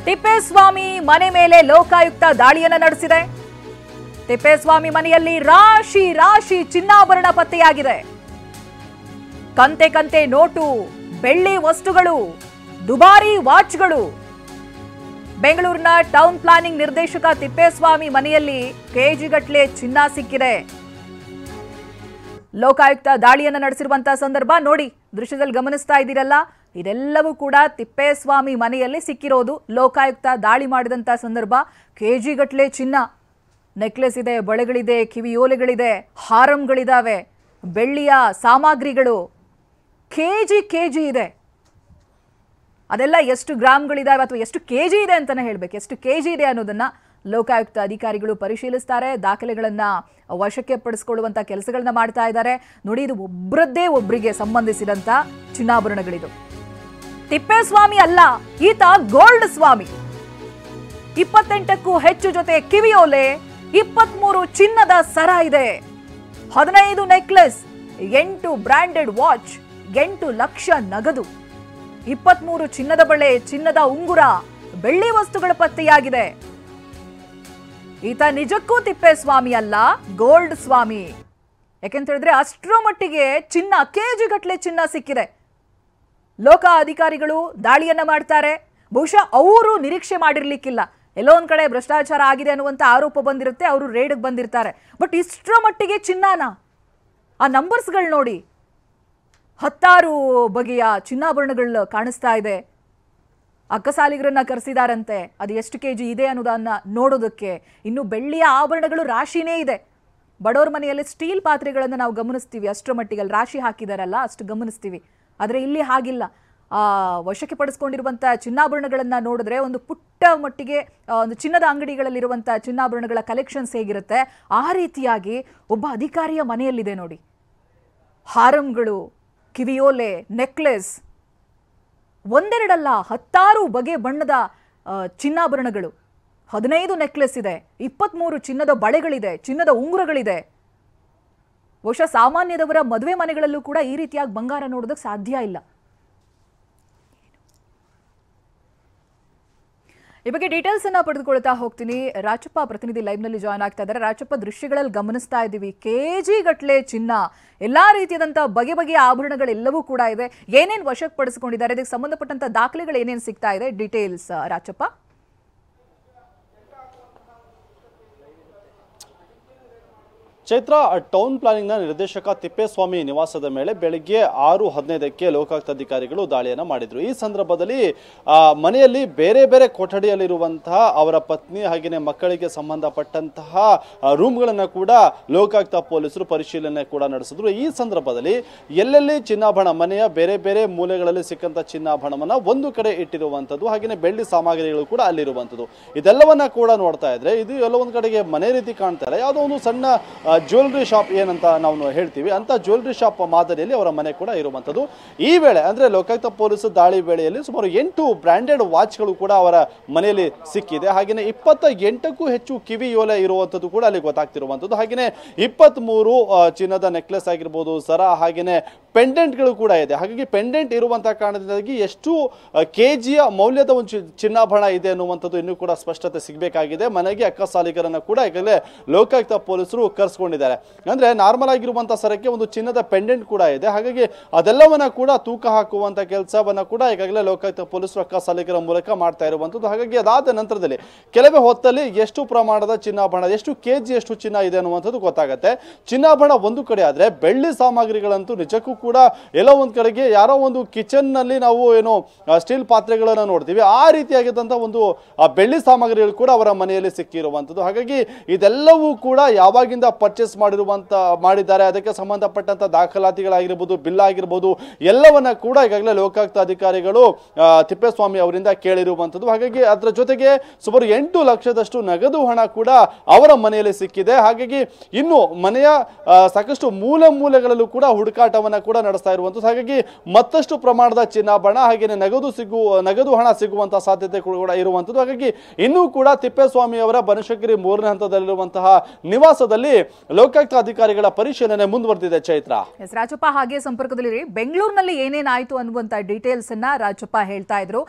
ತಿಪ್ಪೇಸ್ವಾಮಿ ಮನೆ ಮೇಲೆ ಲೋಕಾಯುಕ್ತ ದಾಳಿಯನ್ನ ನಡೆಸಿದೆ. ತಿಪ್ಪೇಸ್ವಾಮಿ ಮನೆಯಲ್ಲಿ ರಾಶಿ ರಾಶಿ ಚಿನ್ನಾಭರಣ ಪತ್ತೆಯಾಗಿದೆ. ಕಂತೆ ಕಂತೆ ನೋಟು, ಬೆಳ್ಳಿ ವಸ್ತುಗಳು, ದುಬಾರಿ ವಾಚ್ಗಳು. ಬೆಂಗಳೂರಿನ ಟೌನ್ ಪ್ಲಾನಿಂಗ್ ನಿರ್ದೇಶಕ ತಿಪ್ಪೇಸ್ವಾಮಿ ಮನೆಯಲ್ಲಿ ಕೆಜಿಗಟ್ಟಲೆ ಚಿನ್ನ ಸಿಕ್ಕಿದೆ. ಲೋಕಾಯುಕ್ತ ದಾಳಿಯನ್ನ ನಡೆಸಿರುವಂತಹ ಸಂದರ್ಭ ನೋಡಿ, ದೃಶ್ಯದಲ್ಲಿ ಗಮನಿಸ್ತಾ ಇದ್ದೀರಲ್ಲ, ಇದೆಲ್ಲವೂ ಕೂಡ ತಿಪ್ಪೇಸ್ವಾಮಿ ಮನೆಯಲ್ಲಿ ಸಿಕ್ಕಿರೋದು. ಲೋಕಾಯುಕ್ತ ದಾಳಿ ಮಾಡಿದಂತ ಸಂದರ್ಭ ಕೆಜಿಗಟ್ಟಲೆ ಚಿನ್ನ, ನೆಕ್ಲೆಸ್ ಇದೆ, ಬಳೆಗಳಿದೆ, ಕಿವಿಯೋಲೆಗಳಿದೆ, ಹಾರಂಗಳಿದಾವೆ, ಬೆಳ್ಳಿಯ ಸಾಮಗ್ರಿಗಳು ಕೆಜಿ ಇದೆ. ಅದೆಲ್ಲ ಎಷ್ಟು ಗ್ರಾಮ್ಗಳಿದಾವೆ ಅಥವಾ ಎಷ್ಟು ಕೆಜಿ ಇದೆ ಅಂತಾನೆ ಹೇಳ್ಬೇಕು. ಎಷ್ಟು ಕೆಜಿ ಇದೆ ಅನ್ನೋದನ್ನ ಲೋಕಾಯುಕ್ತ ಅಧಿಕಾರಿಗಳು ಪರಿಶೀಲಿಸ್ತಾರೆ. ದಾಖಲೆಗಳನ್ನ ವಶಕ್ಕೆ ಪಡಿಸಿಕೊಳ್ಳುವಂತ ಕೆಲಸಗಳನ್ನ ಮಾಡ್ತಾ ಇದ್ದಾರೆ. ನೋಡಿ, ಇದು ಒಬ್ಬರದ್ದೇ ಒಬ್ಬರಿಗೆ ಸಂಬಂಧಿಸಿದಂತ ಚಿನ್ನಾಭರಣಗಳಿದು. ತಿಪ್ಪೇಸ್ವಾಮಿ ಅಲ್ಲ, ಈತ ಗೋಲ್ಡ್ ಸ್ವಾಮಿ. 28ಕ್ಕೂ ಹೆಚ್ಚು ಜೊತೆ ಕಿವಿಯೋಲೆ, 23 ಚಿನ್ನದ ಸರ ಇದೆ, 15 ನೆಕ್ಲೆಸ್, 8 ಬ್ರಾಂಡೆಡ್ ವಾಚ್, 8 ಲಕ್ಷ ನಗದು, 23 ಚಿನ್ನದ ಬಳೆ, ಚಿನ್ನದ ಉಂಗುರ, ಬೆಳ್ಳಿ ವಸ್ತುಗಳ ಪತ್ತೆಯಾಗಿದೆ. ಈತ ನಿಜಕ್ಕೂ ತಿಪ್ಪೇಸ್ವಾಮಿ ಅಲ್ಲ, ಗೋಲ್ಡ್ ಸ್ವಾಮಿ. ಯಾಕೆಂತ ಹೇಳಿದ್ರೆ ಅಷ್ಟರ ಮಟ್ಟಿಗೆ ಚಿನ್ನ, ಕೆಜಿಗಟ್ಟಲೆ ಚಿನ್ನ ಸಿಕ್ಕಿದೆ. ಲೋಕ ಅಧಿಕಾರಿಗಳು ದಾಳಿಯನ್ನ ಮಾಡ್ತಾರೆ. ಬಹುಶಃ ಅವರು ನಿರೀಕ್ಷೆ ಮಾಡಿರ್ಲಿಕ್ಕಿಲ್ಲ. ಎಲ್ಲೋ ಒಂದ್ ಕಡೆ ಭ್ರಷ್ಟಾಚಾರ ಆಗಿದೆ ಅನ್ನುವಂತ ಆರೋಪ ಬಂದಿರುತ್ತೆ, ಅವರು ರೇಡ್ಗೆ ಬಂದಿರ್ತಾರೆ. ಬಟ್ ಇಷ್ಟರ ಮಟ್ಟಿಗೆ ಚಿನ್ನನ, ಆ ನಂಬರ್ಸ್ಗಳು ನೋಡಿ, 10 ಬಗೆಯ ಚಿನ್ನಾಭರಣಗಳು ಕಾಣಿಸ್ತಾ ಇದೆ. ಅಕ್ಕಸಾಲಿಗರನ್ನ ಕರೆಸಿದಾರಂತೆ, ಅದು ಎಷ್ಟು ಕೆಜಿ ಇದೆ ಅನ್ನೋದನ್ನ ನೋಡೋದಕ್ಕೆ. ಇನ್ನು ಬೆಳ್ಳಿಯ ಆಭರಣಗಳು ರಾಶಿನೇ ಇದೆ. ಬಡವರ ಮನೆಯಲ್ಲಿ ಸ್ಟೀಲ್ ಪಾತ್ರೆಗಳನ್ನು ನಾವು ಗಮನಿಸ್ತೀವಿ, ಅಷ್ಟರ ಮಟ್ಟಿಗೆ ಅಲ್ಲಿ ರಾಶಿ ಹಾಕಿದಾರಲ್ಲ ಅಷ್ಟು ಗಮನಿಸ್ತೀವಿ. ಆದರೆ ಇಲ್ಲಿ ಹಾಗಿಲ್ಲ. ವಶಕ್ಕೆ ಪಡಿಸ್ಕೊಂಡಿರುವಂಥ ಚಿನ್ನಾಭರಣಗಳನ್ನ ನೋಡಿದ್ರೆ ಒಂದು ಪುಟ್ಟ ಮಟ್ಟಿಗೆ ಒಂದು ಚಿನ್ನದ ಅಂಗಡಿಗಳಲ್ಲಿರುವಂಥ ಚಿನ್ನಾಭರಣಗಳ ಕಲೆಕ್ಷನ್ಸ್ ಹೇಗಿರುತ್ತೆ ಆ ರೀತಿಯಾಗಿ ಒಬ್ಬ ಅಧಿಕಾರಿಯ ಮನೆಯಲ್ಲಿದೆ ನೋಡಿ. ಹಾರಂಗಳು, ಕಿವಿಯೋಲೆ, ನೆಕ್ಲೆಸ್, ಒಂದೆರಡಲ್ಲ 10 ಬಗೆ ಬಣ್ಣದ ಚಿನ್ನಾಭರಣಗಳು, 15 ನೆಕ್ಲೆಸ್ ಇದೆ, 23 ಚಿನ್ನದ ಬಳೆಗಳಿದೆ, ಚಿನ್ನದ ಉಂಗುರಗಳಿದೆ. ಬಹುಶಃ ಸಾಮಾನ್ಯದವರ ಮದುವೆ ಮನೆಗಳಲ್ಲೂ ಕೂಡ ಈ ರೀತಿಯಾಗಿ ಬಂಗಾರ ನೋಡೋದಕ್ಕೆ ಸಾಧ್ಯ ಇಲ್ಲ. ಈ ಬಗ್ಗೆ ಡೀಟೇಲ್ಸ್ ಅನ್ನ ಪಡೆದುಕೊಳ್ತಾ ಹೋಗ್ತೀನಿ. ರಾಚಪ್ಪ ಪ್ರತಿನಿಧಿ ಲೈವ್ ನಲ್ಲಿ ಜಾಯ್ನ್ ಆಗ್ತಾ ಇದ್ದಾರೆ. ರಾಚಪ್ಪ, ದೃಶ್ಯಗಳಲ್ಲಿ ಗಮನಿಸ್ತಾ ಇದ್ದೀವಿ, ಕೆಜಿ ಗಟ್ಟಲೆ ಚಿನ್ನ, ಎಲ್ಲಾ ರೀತಿಯಾದಂತಹ ಬಗೆ ಬಗೆಯ ಆಭರಣಗಳೆಲ್ಲವೂ ಕೂಡ ಇದೆ. ಏನೇನು ವಶಕ್ಕೆ ಪಡಿಸಿಕೊಂಡಿದ್ದಾರೆ, ಇದಕ್ಕೆ ಸಂಬಂಧಪಟ್ಟಂತ ದಾಖಲೆಗಳು ಏನೇನು ಸಿಗ್ತಾ ಇದೆ, ಡೀಟೇಲ್ಸ್ ರಾಚಪ್ಪ. ಚೈತ್ರ, ಟೌನ್ ಪ್ಲಾನಿಂಗ್ನ ನಿರ್ದೇಶಕ ತಿಪ್ಪೇಸ್ವಾಮಿ ನಿವಾಸದ ಮೇಲೆ ಬೆಳಗ್ಗೆ 6:15ಕ್ಕೆ ಲೋಕಾಯುಕ್ತ ಅಧಿಕಾರಿಗಳು ದಾಳಿಯನ್ನು ಮಾಡಿದ್ರು. ಈ ಸಂದರ್ಭದಲ್ಲಿ ಮನೆಯಲ್ಲಿ ಬೇರೆ ಬೇರೆ ಕೊಠಡಿಯಲ್ಲಿರುವಂತಹ ಅವರ ಪತ್ನಿ ಹಾಗೆಯೇ ಮಕ್ಕಳಿಗೆ ಸಂಬಂಧಪಟ್ಟಂತಹ ರೂಮ್ಗಳನ್ನು ಕೂಡ ಲೋಕಾಯುಕ್ತ ಪೊಲೀಸರು ಪರಿಶೀಲನೆ ಕೂಡ ನಡೆಸಿದ್ರು. ಈ ಸಂದರ್ಭದಲ್ಲಿ ಎಲ್ಲೆಲ್ಲಿ ಚಿನ್ನಾಭರಣ, ಮನೆಯ ಬೇರೆ ಬೇರೆ ಮೂಲೆಗಳಲ್ಲಿ ಸಿಕ್ಕಂತ ಚಿನ್ನಾಭರಣವನ್ನ ಒಂದು ಕಡೆ ಇಟ್ಟಿರುವಂಥದ್ದು, ಹಾಗೆಯೇ ಬೆಳ್ಳಿ ಸಾಮಗ್ರಿಗಳು ಕೂಡ ಅಲ್ಲಿರುವಂಥದ್ದು, ಇದೆಲ್ಲವನ್ನ ಕೂಡ ನೋಡ್ತಾ ಇದ್ರೆ ಇದು ಎಲ್ಲ ಒಂದು ಕಡೆಗೆ ಮನೆ ರೀತಿ ಕಾಣ್ತಾ ಇಲ್ಲ. ಯಾವುದೋ ಒಂದು ಸಣ್ಣ ಜ್ಯುವೆಲ್ರಿ ಶಾಪ್ ಏನಂತ ನಾವು ಹೇಳ್ತೀವಿ ಅಂತ ಜ್ಯುವೆಲ್ರಿ ಶಾಪ್ ಮಾದರಿಯಲ್ಲಿ ಅವರ ಮನೆ ಕೂಡ ಇರುವಂಥದ್ದು. ಈ ವೇಳೆ ಅಂದ್ರೆ ಲೋಕಾಯುಕ್ತ ಪೊಲೀಸ್ ದಾಳಿ ವೇಳೆಯಲ್ಲಿ ಸುಮಾರು 8 ಬ್ರಾಂಡೆಡ್ ವಾಚ್ಗಳು ಕೂಡ ಅವರ ಮನೆಯಲ್ಲಿ ಸಿಕ್ಕಿದೆ. ಹಾಗೆಯೇ 28ಕ್ಕೂ ಹೆಚ್ಚು ಕಿವಿಯೋಲೆ ಇರುವಂಥದ್ದು ಕೂಡ ಅಲ್ಲಿ ಗೊತ್ತಾಗ್ತಿರುವಂಥದ್ದು. ಹಾಗೆಯೇ 23 ಚಿನ್ನದ ನೆಕ್ಲೆಸ್ ಆಗಿರ್ಬೋದು, ಸರ, ಹಾಗೆಯೇ ಪೆಂಡೆಂಟ್ಗಳು ಕೂಡ ಇದೆ. ಹಾಗಾಗಿ ಪೆಂಡೆಂಟ್ ಇರುವಂತಹ ಕಾರಣದಿಂದಾಗಿ ಎಷ್ಟು ಕೆಜಿಯ ಮೌಲ್ಯದ ಒಂದು ಚಿನ್ನಾಭರಣ ಇದೆ ಅನ್ನುವಂಥದ್ದು ಇನ್ನೂ ಕೂಡ ಸ್ಪಷ್ಟತೆ ಸಿಗಬೇಕಾಗಿದೆ. ಮನೆಗೆ ಅಕ್ಕಸಾಲಿಗರನ್ನ ಕೂಡ ಈಗಲೇ ಲೋಕಾಯುಕ್ತ ಪೊಲೀಸರು ಕರೆಸ್ಕೊಂಡಿದ್ದಾರೆ. ಅಂದ್ರೆ ನಾರ್ಮಲ್ ಆಗಿರುವಂತಹ ಸರಕ್ಕೆ ಒಂದು ಚಿನ್ನದ ಪೆಂಡೆಂಟ್ ಕೂಡ ಇದೆ. ಹಾಗಾಗಿ ಅದೆಲ್ಲವನ್ನ ಕೂಡ ತೂಕ ಹಾಕುವಂತ ಕೆಲಸವನ್ನ ಕೂಡ ಈಗಾಗಲೇ ಲೋಕಾಯುಕ್ತ ಪೊಲೀಸರು ಅಕ್ಕಸಾಲಿಗರ ಮೂಲಕ ಮಾಡ್ತಾ ಇರುವಂತದ್ದು. ಹಾಗಾಗಿ ಅದಾದ ನಂತರದಲ್ಲಿ ಕೆಲವೇ ಹೊತ್ತಲ್ಲಿ ಎಷ್ಟು ಪ್ರಮಾಣದ ಚಿನ್ನಾಭರಣ, ಎಷ್ಟು ಕೆಜಿ ಎಷ್ಟು ಚಿನ್ನ ಇದೆ ಅನ್ನುವಂಥದ್ದು ಗೊತ್ತಾಗುತ್ತೆ. ಚಿನ್ನಾಭರಣ ಒಂದು ಕಡೆ ಆದ್ರೆ ಬೆಳ್ಳಿ ಸಾಮಗ್ರಿಗಳಂತೂ ನಿಜಕ್ಕೂ ಕೂಡ ಎಲ್ಲೋ ಒಂದ್ ಕಡೆಗೆ ಯಾರೋ ಒಂದು ಕಿಚನ್ ನಲ್ಲಿ ನಾವು ಏನೋ ಸ್ಟೀಲ್ ಪಾತ್ರೆಗಳನ್ನ ನೋಡ್ತೀವಿ, ಆ ರೀತಿಯಾಗಿದ್ದಂತ ಒಂದು ಬೆಳ್ಳಿ ಸಾಮಗ್ರಿಗಳು ಕೂಡ ಅವರ ಮನೆಯಲ್ಲಿ ಸಿಕ್ಕಿರುವಂತದ್ದು. ಹಾಗಾಗಿ ಇದೆಲ್ಲವೂ ಕೂಡ ಯಾವಾಗಿಂದ ಪರ್ಚೇಸ್ ಮಾಡಿದ್ದಾರೆ, ಅದಕ್ಕೆ ಸಂಬಂಧಪಟ್ಟಂತ ದಾಖಲಾತಿಗಳಾಗಿರ್ಬೋದು, ಬಿಲ್ ಆಗಿರ್ಬೋದು, ಎಲ್ಲವನ್ನ ಕೂಡ ಈಗಾಗಲೇ ಲೋಕಾಯುಕ್ತ ಅಧಿಕಾರಿಗಳು ತಿಪ್ಪೇಸ್ವಾಮಿ ಅವರಿಂದ ಕೇಳಿರುವಂತದ್ದು. ಹಾಗಾಗಿ ಅದರ ಜೊತೆಗೆ ಸುಮಾರು 8 ಲಕ್ಷದಷ್ಟು ನಗದು ಹಣ ಕೂಡ ಅವರ ಮನೆಯಲ್ಲಿ ಸಿಕ್ಕಿದೆ. ಹಾಗಾಗಿ ಇನ್ನು ಮನೆಯ ಸಾಕಷ್ಟು ಮೂಲೆಗಳಲ್ಲೂ ಕೂಡ ಹುಡುಕಾಟವನ್ನ ಕೂಡ ನಡೆಸ್ತಾ ಇರುವಂತದ್ದು. ಹಾಗಾಗಿ ಮತ್ತಷ್ಟು ಪ್ರಮಾಣದ ಚಿನ್ನಾಭರಣ ಹಾಗೆಯೇ ನಗದು ಹಣ ಸಿಗುವಂತಹ ಸಾಧ್ಯತೆ ಕೂಡ ಇರುವಂತದ್ದು. ಹಾಗಾಗಿ ಇನ್ನೂ ಕೂಡ ತಿಪ್ಪೇಸ್ವಾಮಿ ಅವರ ಬನಶಂಕರಿ 3ನೇ ಹಂತದಲ್ಲಿರುವಂತಹ ನಿವಾಸದಲ್ಲಿ ಲೋಕಾಯುಕ್ತ ಅಧಿಕಾರಿಗಳ ಪರಿಶೀಲನೆ ಮುಂದುವರೆದಿದೆ. ಚೈತ್ರ, ರಾಜಪ್ಪ ಹಾಗೆ ಸಂಪರ್ಕದಲ್ಲಿ ಬೆಂಗಳೂರಿನಲ್ಲಿ ಏನೇನಾಯ್ತು ಅನ್ನುವಂತ ಡೀಟೇಲ್ಸ್ ಅನ್ನ ರಾಜಪ್ಪ ಹೇಳ್ತಾ ಇದ್ರು.